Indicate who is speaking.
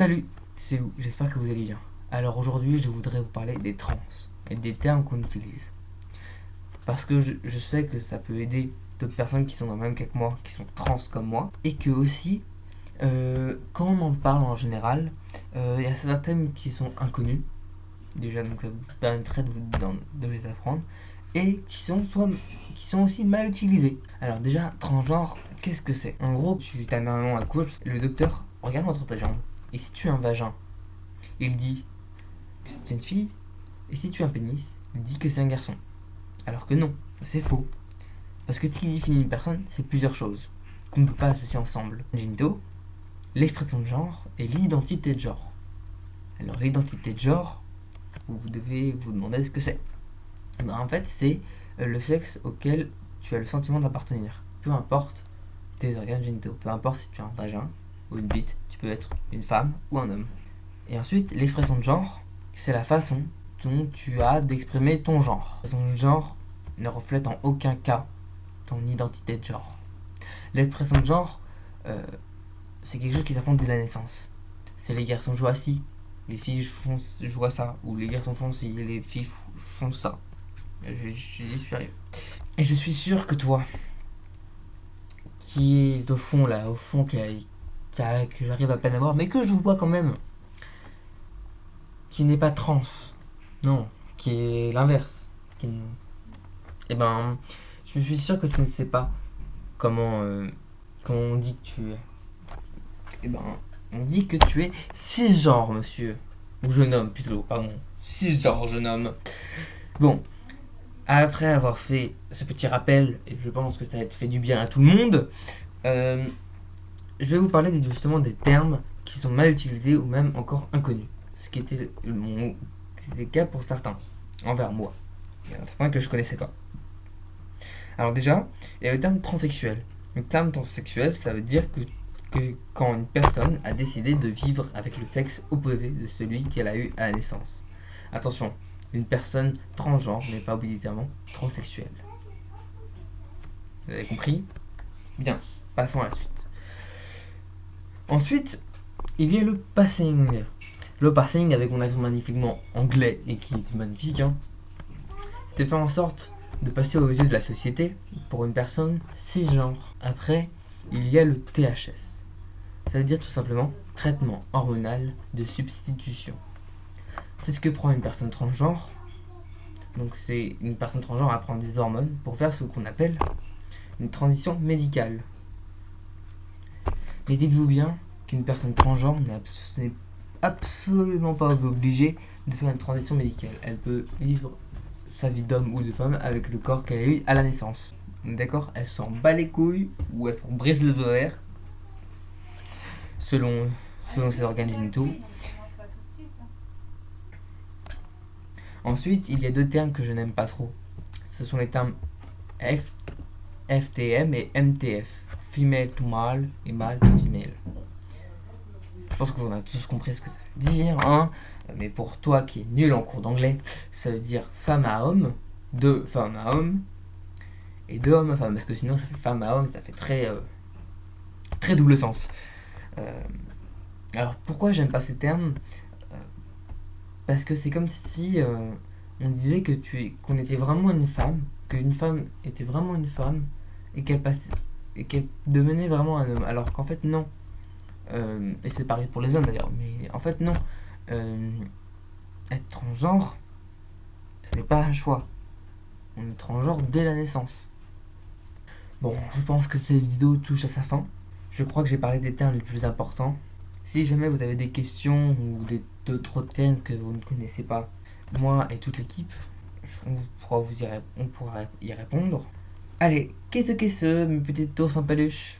Speaker 1: Salut, c'est Lou, j'espère que vous allez bien. Alors aujourd'hui, je voudrais vous parler des trans et des termes qu'on utilise. Parce que je sais que ça peut aider d'autres personnes qui sont dans le même cas que moi, qui sont trans comme moi, et que aussi, quand on en parle en général, il y a certains thèmes qui sont inconnus, déjà, donc ça vous permettrait de les apprendre, et qui sont aussi mal utilisés. Alors déjà, transgenre, qu'est-ce que c'est? En gros, tu ta maman accouche, le docteur regarde entre tes jambes, et si tu as un vagin, il dit que c'est une fille, et si tu as un pénis, il dit que c'est un garçon. Alors que non, c'est faux. Parce que ce qui définit une personne, c'est plusieurs choses qu'on ne peut pas associer ensemble. Les génitaux, l'expression de genre et l'identité de genre. Alors l'identité de genre, vous devez vous demander ce que c'est. En fait, c'est le sexe auquel tu as le sentiment d'appartenir. Peu importe tes organes génitaux, peu importe si tu as un vagin ou une bite, tu peux être une femme ou un homme. Et ensuite, l'expression de genre, c'est la façon dont tu as d'exprimer ton genre. Ton genre ne reflète en aucun cas ton identité de genre. L'expression de genre, c'est quelque chose qui s'apprend dès la naissance. C'est les garçons jouent à ci, les filles jouent à ça, ou les garçons font ci, les filles font ça. Je suis sérieux. Et je suis sûr que toi, qui est au fond là, que j'arrive à peine à voir, mais que je vois quand même, qui n'est pas trans, non, qui est l'inverse, eh ben, je suis sûr que tu ne sais pas comment on dit que tu es. Eh ben, on dit que tu es cisgenre, monsieur. Ou jeune homme, plutôt, pardon. Cisgenre, jeune homme. Bon, après avoir fait ce petit rappel, et je pense que ça a fait du bien à tout le monde, je vais vous parler justement des termes qui sont mal utilisés ou même encore inconnus. Ce qui était c'était le cas pour certains, envers moi. Il y en a certains que je connaissais pas. Alors déjà, il y a le terme transsexuel. Le terme transsexuel, ça veut dire que quand une personne a décidé de vivre avec le sexe opposé de celui qu'elle a eu à la naissance. Attention, une personne transgenre n'est pas obligatoirement transsexuelle. Vous avez compris? Bien, passons à la suite. Ensuite, il y a le passing. Le passing, avec mon accent magnifiquement anglais et qui est magnifique, c'est de faire en sorte de passer aux yeux de la société pour une personne cisgenre. Après, il y a le THS. Ça veut dire tout simplement traitement hormonal de substitution. C'est ce que prend une personne transgenre. Donc c'est une personne transgenre à prendre des hormones pour faire ce qu'on appelle une transition médicale. Mais dites-vous bien qu'une personne transgenre n'est absolument pas obligée de faire une transition médicale. Elle peut vivre sa vie d'homme ou de femme avec le corps qu'elle a eu à la naissance. D'accord? Elle s'en bat les couilles ou elle s'en brise les ovaires selon ses organes génitaux. Ensuite, il y a deux termes que je n'aime pas trop. Ce sont les termes FTM et MTF. Female to male et male to female. Je pense que vous avez tous compris ce que ça veut dire, hein. Mais pour toi qui es nul en cours d'anglais, ça veut dire femme à homme, de femme à homme, et de homme à femme. Parce que sinon, ça fait femme à homme, ça fait très double sens. Alors pourquoi j'aime pas ces termes? Parce que c'est comme si on disait qu'on était vraiment une femme, qu'une femme était vraiment une femme et qu'elle devenait vraiment un homme. Alors qu'en fait non. Et c'est pareil pour les hommes d'ailleurs. Mais en fait non. Être transgenre, ce n'est pas un choix. On est transgenre dès la naissance. Bon, je pense que cette vidéo touche à sa fin. Je crois que j'ai parlé des termes les plus importants. Si jamais vous avez des questions ou d'autres termes que vous ne connaissez pas, moi et toute l'équipe, on pourra y répondre. Allez, qu'est-ce que c'est, mes petites ours en peluche?